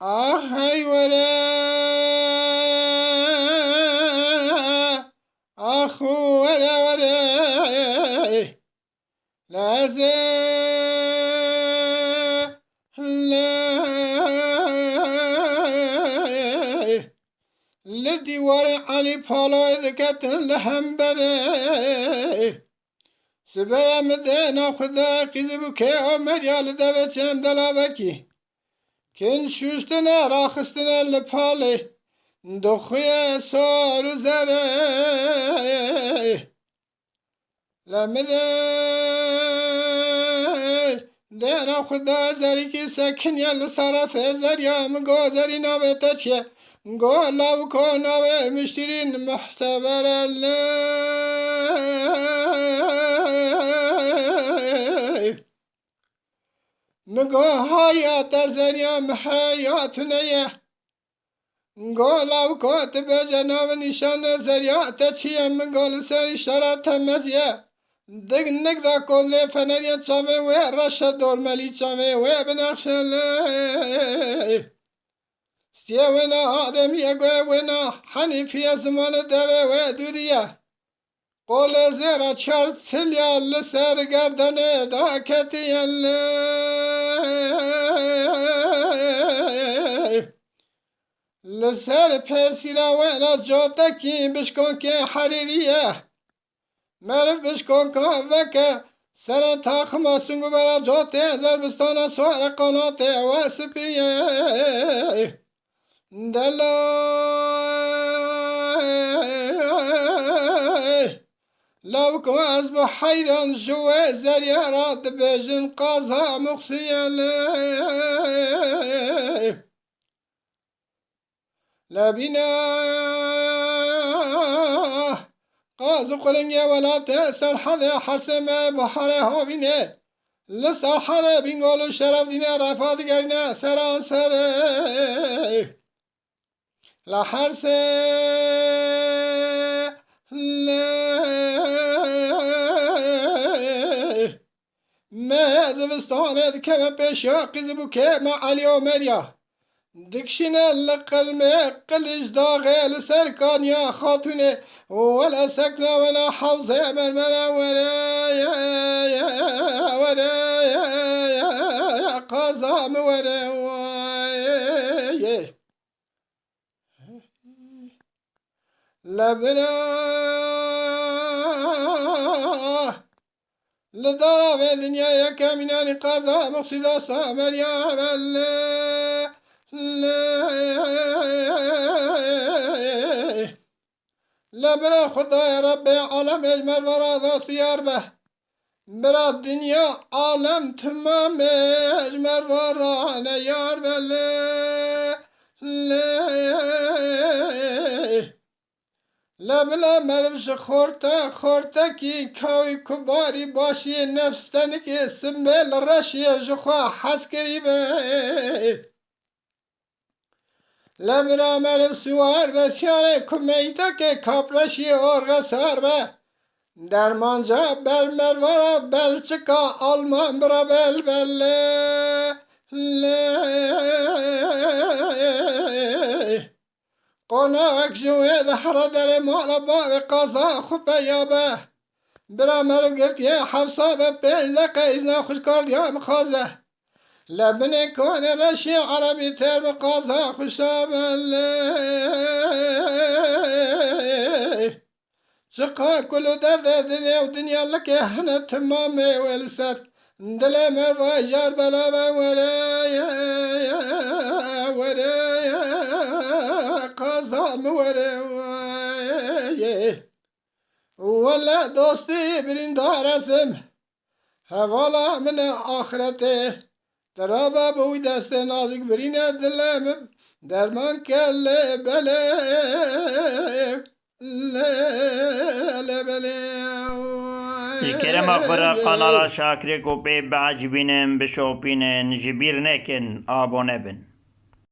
آخی وره آخو وره وره لازه لدیوار علی پالای دکتن لهم بره سبايا مدينة خدا قيزي بكي عمر يالدا بچم دلابكي كن شوشتنا راخستنا لپالي دخويا سارو زره لمده دينا خدا زريكي سكن يال صرف زريا مگو زري ناوه تچه گو لو کو ناوه مشترين محتبر مگو حیات زریم حیات نیه گو لو کات به جناب نشان زریات چیه مگو لسر شرات مزیه دگ نگ دا کندره فنریت چامه و رشد دورملی چامه و بنخشن سیه ونا آدم یگوه ونا حنیفی زمان دوه و دودیه قول زیرا چار سلیا لسر گردنه دا کتیه لسر پیسیرا وینا جوتا کی بشکن که حریریه مرف بشکن که وکه سر تاخما سنگو برا جوتا زربستان سوار قنات و سپیه دلای لو كواز بحيران جوا زريارات بجن قازها مقصية لبنا قاز قلنجا ولا تأسر حدا حسم بحر هاوينه لسر حدا بنقول شرف دينا رفاد قرنا سران سر لحرسه ما زبستانت كما بشاق زبوكي مع علي ومريا دكشنا لقلم قلج داغل سركان يا خاتوني ولا سكنة ولا حوزة من منا ورايا ورايا قازام ورايا لبنا لدارا في دنيا يا كامناني قازا مقصدا سامر يا بل لبنا خدا يا ربي عالم اجمل ورا ذا سيار به برا الدنيا عالم تمام اجمل ورا نيار بل لبلا مرفش خورتا کی کاوی کباری باشی نفستن که سنبل رشی جخوا حس کریبه لبلا مرف سوار بسیاره کمیتا که کپرشی ارغ سار به در مانجا بل مروارا بلچکا آلمان برا بل بل قناك جويد حرا داري مالا باوي قازا خوبا يابا برا مرو قلت يا حفصة بين لقا إذنا خوشكار يا مخازة لبني كون رشي عربي تير بقازا خوشابا شقا كل درد دنيا ودنيا لك احنا تمامي والسر دلي مروا جار بلا ورايا ورايا قازم ورايا ولا دوستي برندار اسم حوالا من آخرته ترابا بوی دست نازک برینه دلم درمان کله بله الكرم أخبر قناة شاكري كوبي بعجبين بشوبين جبير نكن آبو نبن